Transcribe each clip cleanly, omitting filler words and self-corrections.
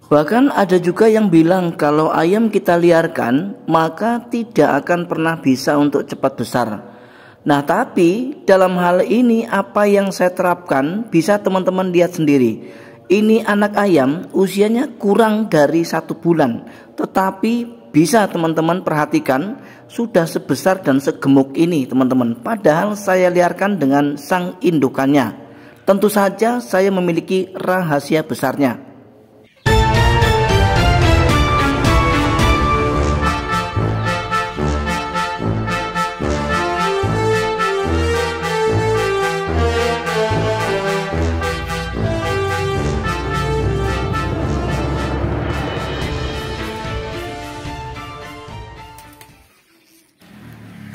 Bahkan ada juga yang bilang kalau ayam kita liarkan maka tidak akan pernah bisa untuk cepat besar. Nah, tapi dalam hal ini apa yang saya terapkan bisa teman-teman lihat sendiri. Ini anak ayam usianya kurang dari 1 bulan, tetapi bisa teman-teman perhatikan sudah sebesar dan segemuk ini teman-teman. Padahal saya liarkan dengan sang indukannya. Tentu saja saya memiliki rahasia besarnya.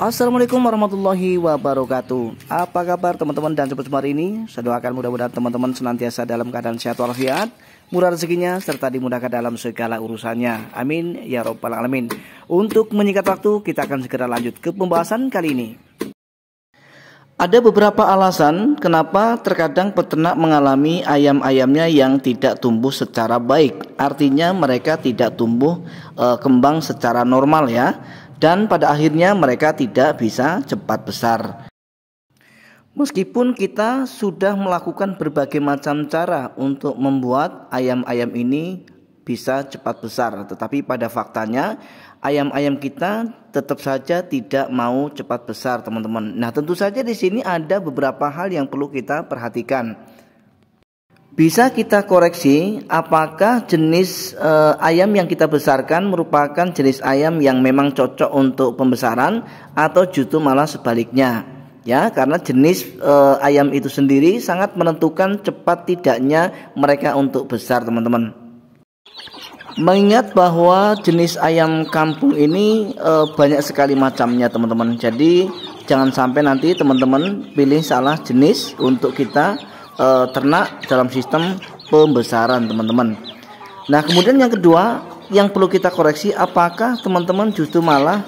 Assalamualaikum warahmatullahi wabarakatuh. Apa kabar teman-teman dan sobat semar ini? Saya doakan mudah-mudahan teman-teman senantiasa dalam keadaan sehat walafiat, murah rezekinya, serta dimudahkan dalam segala urusannya. Amin ya robbal alamin. Untuk menyingkat waktu, kita akan segera lanjut ke pembahasan kali ini. Ada beberapa alasan kenapa terkadang peternak mengalami ayam-ayamnya yang tidak tumbuh secara baik. Artinya mereka tidak tumbuh kembang secara normal ya. Dan pada akhirnya mereka tidak bisa cepat besar. Meskipun kita sudah melakukan berbagai macam cara untuk membuat ayam-ayam ini bisa cepat besar, tetapi pada faktanya ayam-ayam kita tetap saja tidak mau cepat besar, teman-teman. Nah, tentu saja di sini ada beberapa hal yang perlu kita perhatikan. Bisa kita koreksi apakah jenis ayam yang kita besarkan merupakan jenis ayam yang memang cocok untuk pembesaran atau justru malah sebaliknya. Ya, karena jenis ayam itu sendiri sangat menentukan cepat tidaknya mereka untuk besar, teman-teman. Mengingat bahwa jenis ayam kampung ini banyak sekali macamnya, teman-teman. Jadi jangan sampai nanti teman-teman pilih salah jenis untuk kita ternak dalam sistem pembesaran, teman-teman. Nah, kemudian yang kedua yang perlu kita koreksi, apakah teman-teman justru malah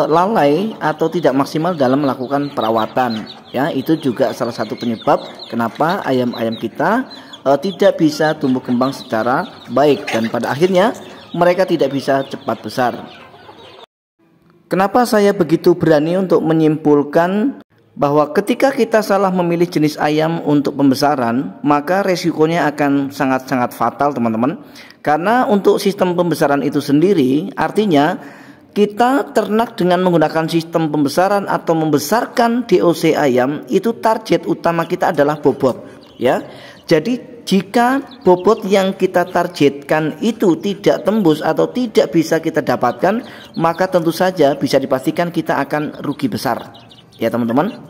lalai atau tidak maksimal dalam melakukan perawatan. Ya, itu juga salah satu penyebab kenapa ayam-ayam kita tidak bisa tumbuh kembang secara baik dan pada akhirnya mereka tidak bisa cepat besar. Kenapa saya begitu berani untuk menyimpulkan bahwa ketika kita salah memilih jenis ayam untuk pembesaran, maka resikonya akan sangat-sangat fatal, teman-teman. Karena untuk sistem pembesaran itu sendiri, artinya kita ternak dengan menggunakan sistem pembesaran atau membesarkan DOC ayam, itu target utama kita adalah bobot, ya. Jadi jika bobot yang kita targetkan itu tidak tembus atau tidak bisa kita dapatkan, maka tentu saja bisa dipastikan kita akan rugi besar. Ya, teman-teman.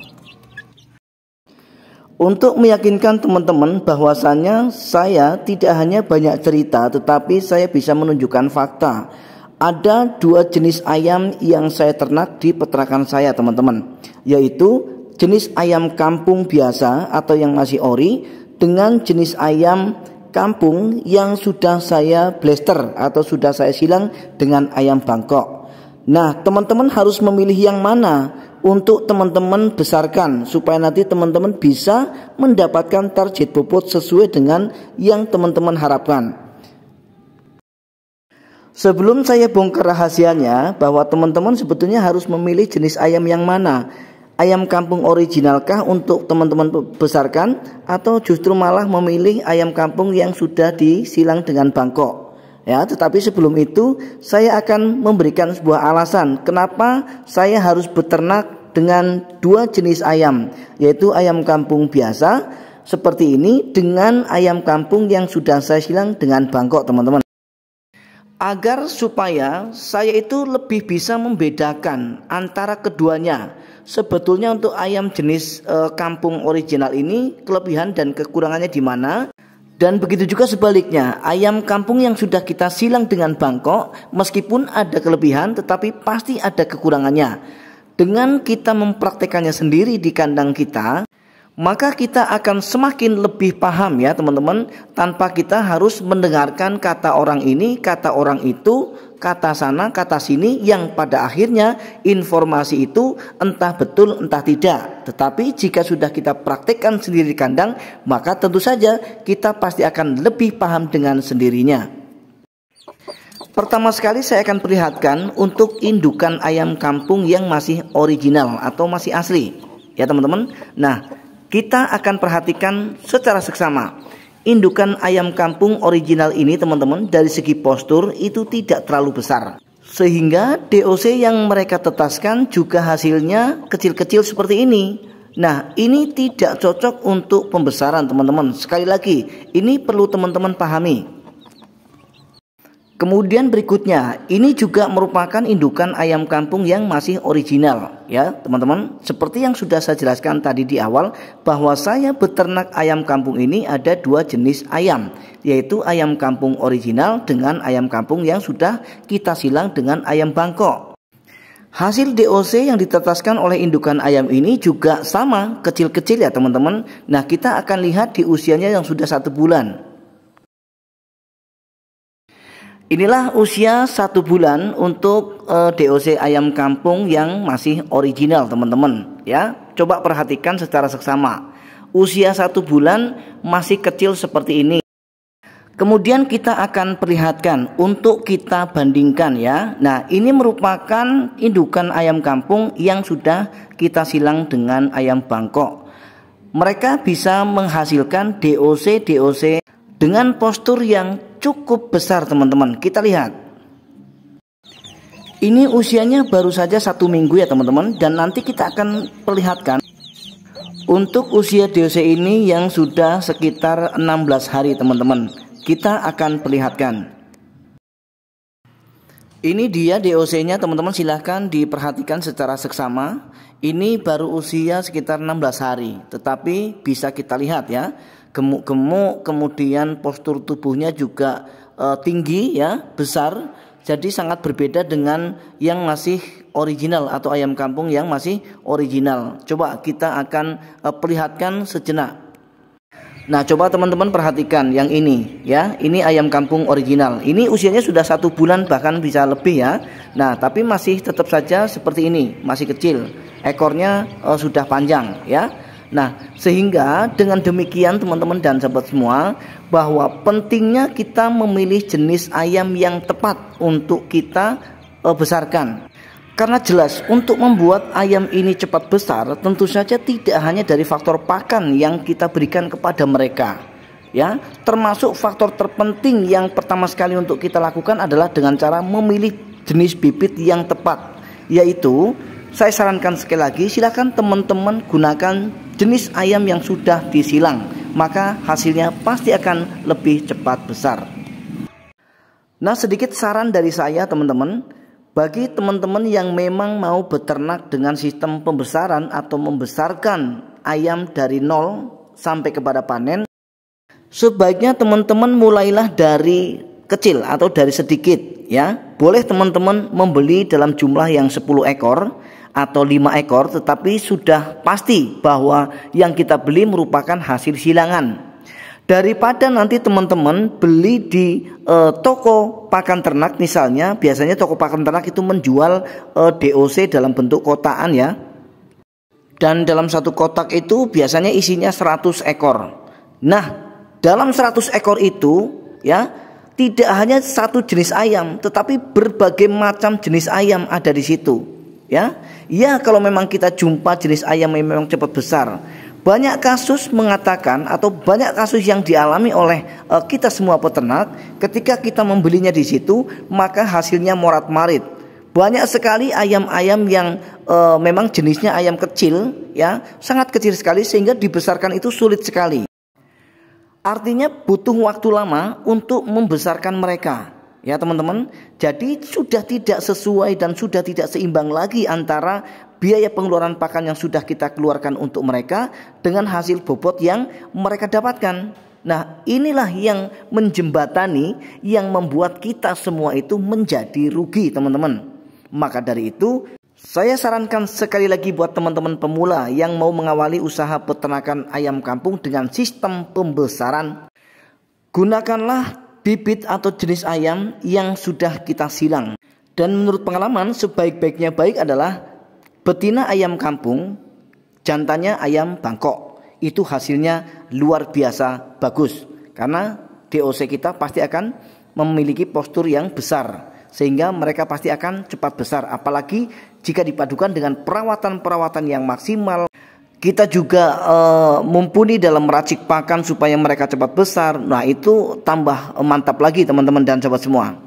Untuk meyakinkan teman-teman bahwasannya saya tidak hanya banyak cerita, tetapi saya bisa menunjukkan fakta. Ada 2 jenis ayam yang saya ternak di peternakan saya, teman-teman, yaitu jenis ayam kampung biasa atau yang masih ori dengan jenis ayam kampung yang sudah saya blaster atau sudah saya silang dengan ayam Bangkok. Nah, teman-teman harus memilih yang mana untuk teman-teman besarkan supaya nanti teman-teman bisa mendapatkan target bobot sesuai dengan yang teman-teman harapkan. Sebelum saya bongkar rahasianya bahwa teman-teman sebetulnya harus memilih jenis ayam yang mana. Ayam kampung originalkah untuk teman-teman besarkan atau justru malah memilih ayam kampung yang sudah disilang dengan Bangkok? Ya, tetapi sebelum itu saya akan memberikan sebuah alasan kenapa saya harus beternak dengan 2 jenis ayam, yaitu ayam kampung biasa seperti ini dengan ayam kampung yang sudah saya silang dengan Bangkok, teman-teman. Agar supaya saya itu lebih bisa membedakan antara keduanya. Sebetulnya untuk ayam jenis kampung original ini kelebihan dan kekurangannya di mana? Dan begitu juga sebaliknya, ayam kampung yang sudah kita silang dengan Bangkok meskipun ada kelebihan tetapi pasti ada kekurangannya. Dengan kita mempraktekannya sendiri di kandang kita, maka kita akan semakin lebih paham ya, teman-teman, tanpa kita harus mendengarkan kata orang ini, kata orang itu, kata sana, kata sini, yang pada akhirnya informasi itu entah betul entah tidak. Tetapi jika sudah kita praktekkan sendiri di kandang, maka tentu saja kita pasti akan lebih paham dengan sendirinya. Pertama sekali saya akan perlihatkan untuk indukan ayam kampung yang masih original atau masih asli, ya teman-teman. Nah, kita akan perhatikan secara seksama. Indukan ayam kampung original ini teman-teman, dari segi postur itu tidak terlalu besar, sehingga DOC yang mereka tetaskan juga hasilnya kecil-kecil seperti ini. Nah, ini tidak cocok untuk pembesaran teman-teman. Sekali lagi, ini perlu teman-teman pahami. Kemudian berikutnya, ini juga merupakan indukan ayam kampung yang masih original, ya teman-teman. Seperti yang sudah saya jelaskan tadi di awal, bahwa saya beternak ayam kampung ini ada dua jenis ayam, yaitu ayam kampung original dengan ayam kampung yang sudah kita silang dengan ayam Bangkok. Hasil DOC yang ditetaskan oleh indukan ayam ini juga sama, kecil-kecil ya teman-teman. Nah, kita akan lihat di usianya yang sudah 1 bulan. Inilah usia 1 bulan untuk DOC ayam kampung yang masih original teman-teman, ya. Coba perhatikan secara seksama. Usia 1 bulan masih kecil seperti ini. Kemudian kita akan perlihatkan untuk kita bandingkan, ya. Nah, ini merupakan indukan ayam kampung yang sudah kita silang dengan ayam Bangkok. Mereka bisa menghasilkan DOC dengan postur yang cukup besar teman-teman. Kita lihat, ini usianya baru saja 1 minggu ya teman-teman. Dan nanti kita akan perlihatkan untuk usia DOC ini yang sudah sekitar 16 hari teman-teman. Kita akan perlihatkan. Ini dia DOC-nya teman-teman, silahkan diperhatikan secara seksama. Ini baru usia sekitar 16 hari, tetapi bisa kita lihat ya, gemuk-gemuk, kemudian postur tubuhnya juga tinggi ya, besar. Jadi sangat berbeda dengan yang masih original atau ayam kampung yang masih original. Coba kita akan perlihatkan sejenak. Nah, coba teman-teman perhatikan yang ini ya. Ini ayam kampung original. Ini usianya sudah 1 bulan bahkan bisa lebih ya. Nah, tapi masih tetap saja seperti ini, masih kecil. Ekornya sudah panjang ya. Nah, sehingga dengan demikian teman-teman dan sahabat semua, bahwa pentingnya kita memilih jenis ayam yang tepat untuk kita besarkan. Karena jelas untuk membuat ayam ini cepat besar tentu saja tidak hanya dari faktor pakan yang kita berikan kepada mereka, ya, termasuk faktor terpenting yang pertama sekali untuk kita lakukan adalah dengan cara memilih jenis bibit yang tepat, yaitu saya sarankan sekali lagi, silakan teman-teman gunakan jenis ayam yang sudah disilang, maka hasilnya pasti akan lebih cepat besar. Nah, sedikit saran dari saya teman-teman, bagi teman-teman yang memang mau beternak dengan sistem pembesaran atau membesarkan ayam dari nol sampai kepada panen, sebaiknya teman-teman mulailah dari kecil atau dari sedikit ya. Boleh teman-teman membeli dalam jumlah yang 10 ekor atau 5 ekor, tetapi sudah pasti bahwa yang kita beli merupakan hasil silangan. Daripada nanti teman-teman beli di toko pakan ternak misalnya, biasanya toko pakan ternak itu menjual DOC dalam bentuk kotaan ya. Dan dalam satu kotak itu biasanya isinya 100 ekor. Nah, dalam 100 ekor itu ya, tidak hanya satu jenis ayam, tetapi berbagai macam jenis ayam ada di situ ya. Ya, kalau memang kita jumpa jenis ayam yang memang cepat besar. Banyak kasus mengatakan atau banyak kasus yang dialami oleh kita semua peternak, ketika kita membelinya di situ maka hasilnya morat-marit. Banyak sekali ayam-ayam yang memang jenisnya ayam kecil ya, sangat kecil sekali sehingga dibesarkan itu sulit sekali. Artinya butuh waktu lama untuk membesarkan mereka. Ya teman-teman, jadi sudah tidak sesuai dan sudah tidak seimbang lagi antara biaya pengeluaran pakan yang sudah kita keluarkan untuk mereka dengan hasil bobot yang mereka dapatkan. Nah, inilah yang menjembatani, yang membuat kita semua itu menjadi rugi teman-teman. Maka dari itu, saya sarankan sekali lagi buat teman-teman pemula yang mau mengawali usaha peternakan ayam kampung dengan sistem pembesaran, gunakanlah bibit atau jenis ayam yang sudah kita silang. Dan menurut pengalaman, sebaik-baiknya baik adalah betina ayam kampung, jantannya ayam Bangkok. Itu hasilnya luar biasa bagus, karena DOC kita pasti akan memiliki postur yang besar, sehingga mereka pasti akan cepat besar. Apalagi jika dipadukan dengan perawatan-perawatan yang maksimal. Kita juga mumpuni dalam meracik pakan supaya mereka cepat besar. Nah, itu tambah mantap lagi teman-teman dan sahabat semua.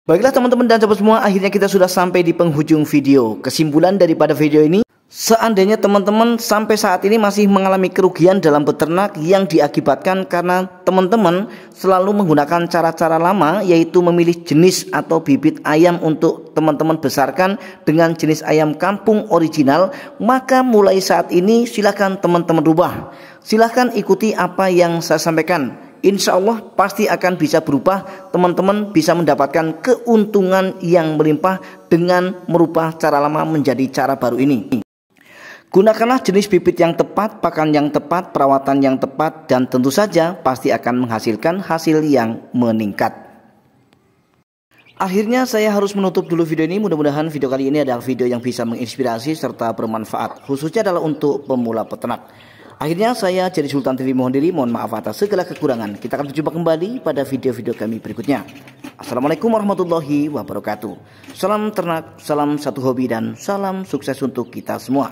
Baiklah teman-teman dan sahabat semua, akhirnya kita sudah sampai di penghujung video. Kesimpulan daripada video ini, seandainya teman-teman sampai saat ini masih mengalami kerugian dalam beternak yang diakibatkan karena teman-teman selalu menggunakan cara-cara lama, yaitu memilih jenis atau bibit ayam untuk teman-teman besarkan dengan jenis ayam kampung original, maka mulai saat ini silahkan teman-teman rubah. Silahkan ikuti apa yang saya sampaikan. Insya Allah pasti akan bisa berubah. Teman-teman bisa mendapatkan keuntungan yang melimpah dengan merubah cara lama menjadi cara baru ini. Gunakanlah jenis bibit yang tepat, pakan yang tepat, perawatan yang tepat, dan tentu saja pasti akan menghasilkan hasil yang meningkat. Akhirnya saya harus menutup dulu video ini. Mudah-mudahan video kali ini adalah video yang bisa menginspirasi serta bermanfaat, khususnya adalah untuk pemula peternak. Akhirnya saya Jadi Sultan TV mohon diri, mohon maaf atas segala kekurangan. Kita akan berjumpa kembali pada video-video kami berikutnya. Assalamualaikum warahmatullahi wabarakatuh. Salam ternak, salam satu hobi, dan salam sukses untuk kita semua.